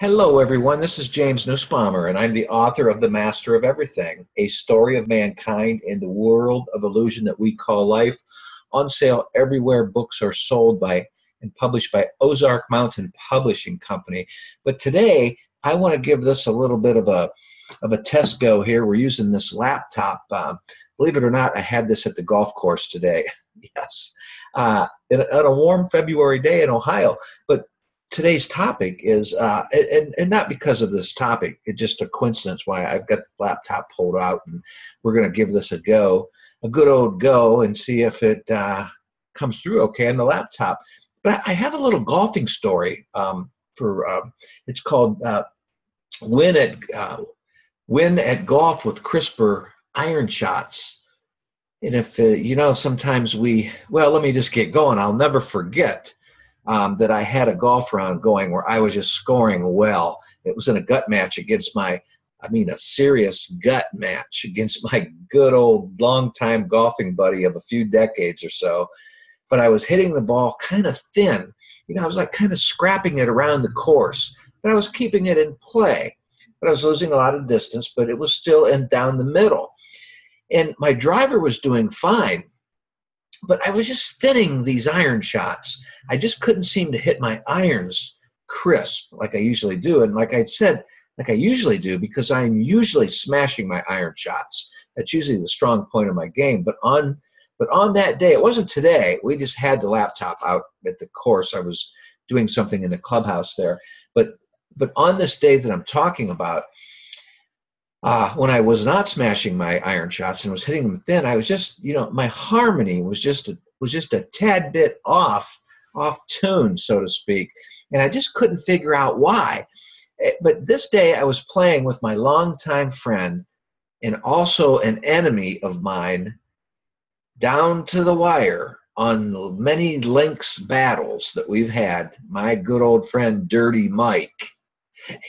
Hello, everyone. This is James Nussbaumer, and I'm the author of The Master of Everything, a story of mankind in the world of illusion that we call life. On sale everywhere books are sold by and published by Ozark Mountain Publishing Company. But today, I want to give this a little bit of a test go here. We're using this laptop. Believe it or not, I had this at the golf course today. Yes, on a warm February day in Ohio. But today's topic is, and not because of this topic, it's just a coincidence why I've got the laptop pulled out, and we're going to give this a go, a good old go, and see if it comes through okay on the laptop. But I have a little golfing story it's called Win at Golf with Crisper Iron Shots. And if, sometimes let me just get going. I'll never forget that I had a golf round going where I was just scoring well. It was in a gut match against a serious gut match against my good old longtime golfing buddy of a few decades or so. But I was hitting the ball kind of thin. I was like kind of scrapping it around the course, but I was keeping it in play. But I was losing a lot of distance, but it was still down the middle. And my driver was doing fine, but I was just thinning these iron shots. I just couldn't seem to hit my irons crisp like I usually do. And like I said, like I usually do, because I'm usually smashing my iron shots. That's usually the strong point of my game. But on that day, it wasn't today. We just had the laptop out at the course. I was doing something in the clubhouse there. But on this day that I'm talking about, when I was not smashing my iron shots and was hitting them thin, I was just, my harmony was just a tad bit off tune, so to speak, and I just couldn't figure out why. But this day I was playing with my longtime friend and also an enemy of mine down to the wire on the many links battles that we've had, my good old friend Dirty Mike.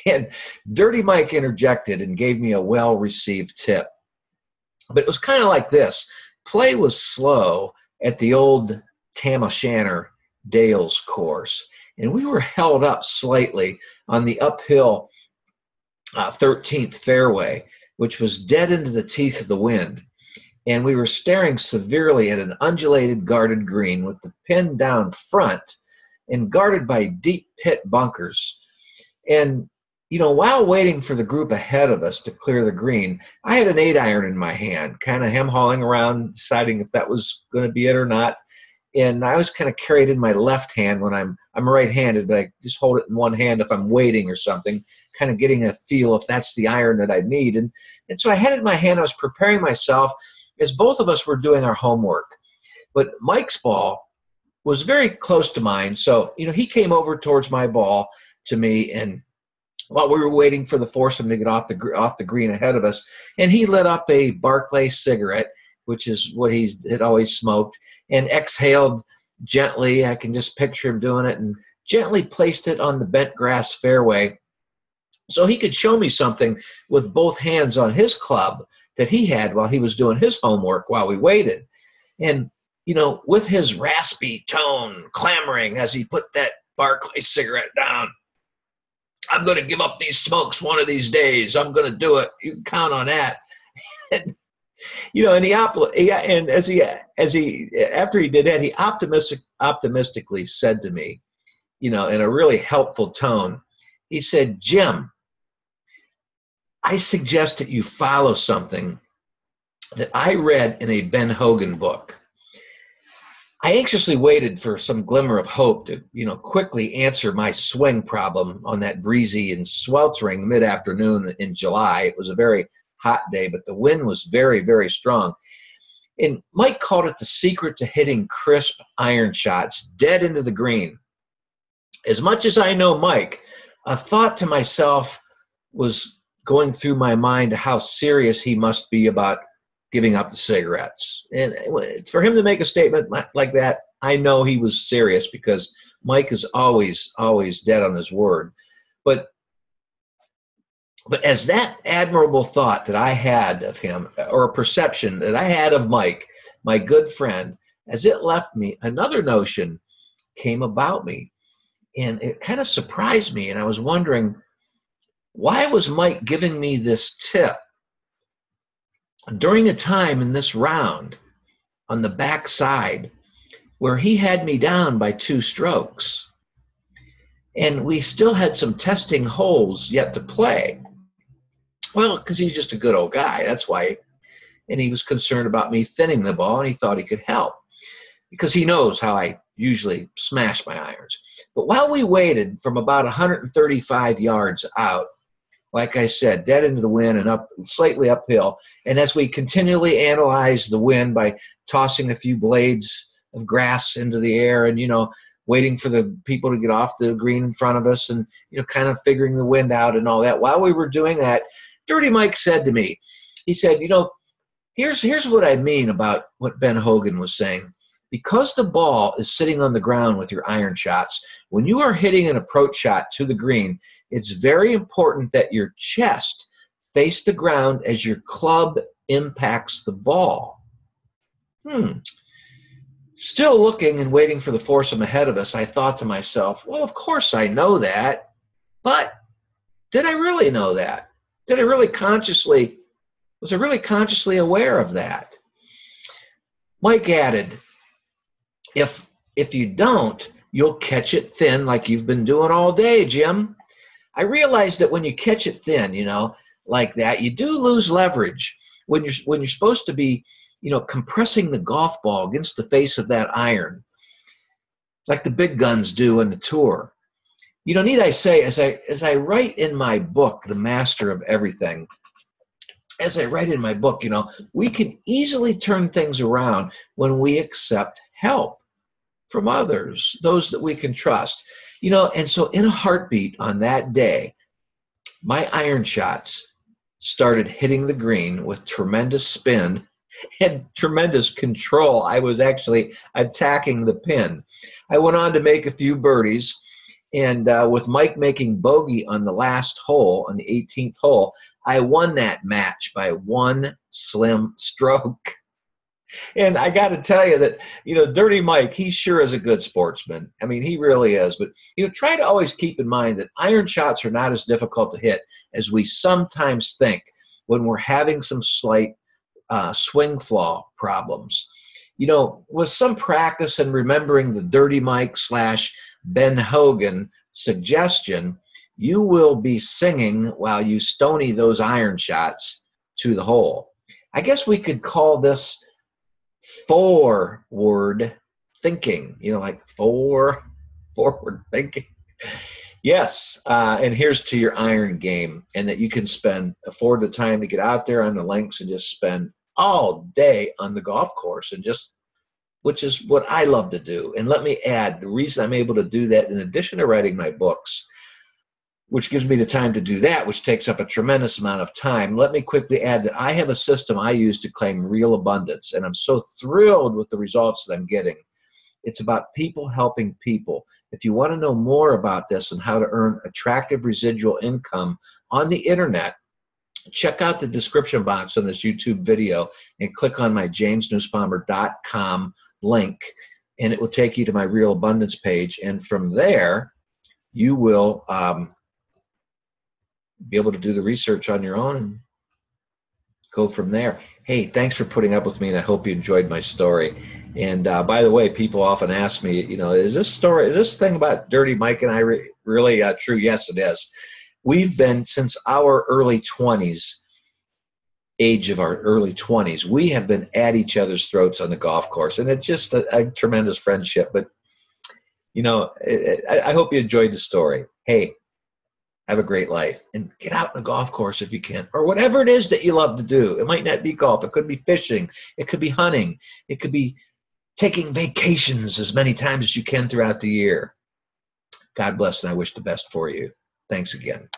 And Dirty Mike interjected and gave me a well-received tip. But it was kind of like this. Play was slow at the old Tam O'Shanter Dales course, and we were held up slightly on the uphill 13th fairway, which was dead into the teeth of the wind. And we were staring severely at an undulated guarded green with the pin down front and guarded by deep pit bunkers. And, while waiting for the group ahead of us to clear the green, I had an 8-iron in my hand, kind of hem-hauling around, deciding if that was going to be it or not. And I was kind of carried in my left hand when I'm right-handed, but I just hold it in one hand if I'm waiting or something, kind of getting a feel if that's the iron that I need. And so I had it in my hand. I was preparing myself as both of us were doing our homework. But Mike's ball was very close to mine, so, he came over towards my ball to me, and while we were waiting for the foursome to get off the green ahead of us, and he lit up a Barclay cigarette, which is what he had always smoked, and exhaled gently. I can just picture him doing it, and gently placed it on the bent grass fairway so he could show me something with both hands on his club that he had while he was doing his homework while we waited. And, with his raspy tone clamoring as he put that Barclay cigarette down, I'm going to give up these smokes one of these days. I'm going to do it. You can count on that. And, and after he did that, he optimistically said to me, in a really helpful tone, he said, "Jim, I suggest that you follow something that I read in a Ben Hogan book." I anxiously waited for some glimmer of hope to, quickly answer my swing problem on that breezy and sweltering mid-afternoon in July. It was a very hot day, but the wind was very, very strong. And Mike called it the secret to hitting crisp iron shots dead into the green. As much as I know Mike, a thought to myself was going through my mind how serious he must be about giving up the cigarettes. And for him to make a statement like that, I know he was serious, because Mike is always dead on his word. But as that admirable thought that I had of him, or a perception that I had of Mike, my good friend, as it left me, another notion came about me. And it kind of surprised me, and I was wondering, why was Mike giving me this tip during a time in this round on the backside where he had me down by 2 strokes? And we still had some testing holes yet to play. Well, because he's just a good old guy. That's why. And he was concerned about me thinning the ball, and he thought he could help because he knows how I usually smash my irons. But while we waited from about 135 yards out, like I said, dead into the wind and up slightly uphill, and as we continually analyzed the wind by tossing a few blades of grass into the air and, waiting for the people to get off the green in front of us and, kind of figuring the wind out and all that. While we were doing that, Dirty Mike said to me, he said, here's what I mean about what Ben Hogan was saying. Because the ball is sitting on the ground with your iron shots, when you are hitting an approach shot to the green, it's very important that your chest face the ground as your club impacts the ball. Still looking and waiting for the foursome ahead of us, I thought to myself, well, of course I know that, but did I really know that? Was I really consciously aware of that? Mike added, if you don't, you'll catch it thin like you've been doing all day, Jim. I realized that when you catch it thin, like that, you do lose leverage when you're supposed to be, compressing the golf ball against the face of that iron, like the big guns do on the tour. Need I say, as I write in my book, The Master of Everything, as I write in my book, we can easily turn things around when we accept help from others, those that we can trust. And so in a heartbeat on that day, my iron shots started hitting the green with tremendous spin and tremendous control. I was actually attacking the pin. I went on to make a few birdies, and with Mike making bogey on the last hole, on the 18th hole, I won that match by 1 slim stroke. And I got to tell you that, Dirty Mike, he sure is a good sportsman. I mean, he really is. But, try to always keep in mind that iron shots are not as difficult to hit as we sometimes think when we're having some slight swing flaw problems. With some practice and remembering the Dirty Mike / Ben Hogan suggestion, you will be singing while you stony those iron shots to the hole. I guess we could call this forward thinking, like forward thinking. Yes, and here's to your iron game, and that you can afford the time to get out there on the links and just spend all day on the golf course, and which is what I love to do. And let me add, the reason I'm able to do that, in addition to writing my books, which gives me the time to do that, which takes up a tremendous amount of time, let me quickly add that I have a system I use to claim real abundance, and I'm so thrilled with the results that I'm getting. It's about people helping people. If you want to know more about this and how to earn attractive residual income on the internet, check out the description box on this YouTube video and click on my jamesnussbaumer.com link, and it will take you to my Real Abundance page. And from there, you will be able to do the research on your own and go from there. Hey, thanks for putting up with me, and I hope you enjoyed my story. And by the way, people often ask me, is this thing about Dirty Mike and I really true? Yes, it is. We've been, since our early 20s, age of our early 20s, we have been at each other's throats on the golf course, and it's just a tremendous friendship. But, I hope you enjoyed the story. Hey, have a great life, and get out on the golf course if you can, or whatever it is that you love to do. It might not be golf. It could be fishing. It could be hunting. It could be taking vacations as many times as you can throughout the year. God bless, and I wish the best for you. Thanks again.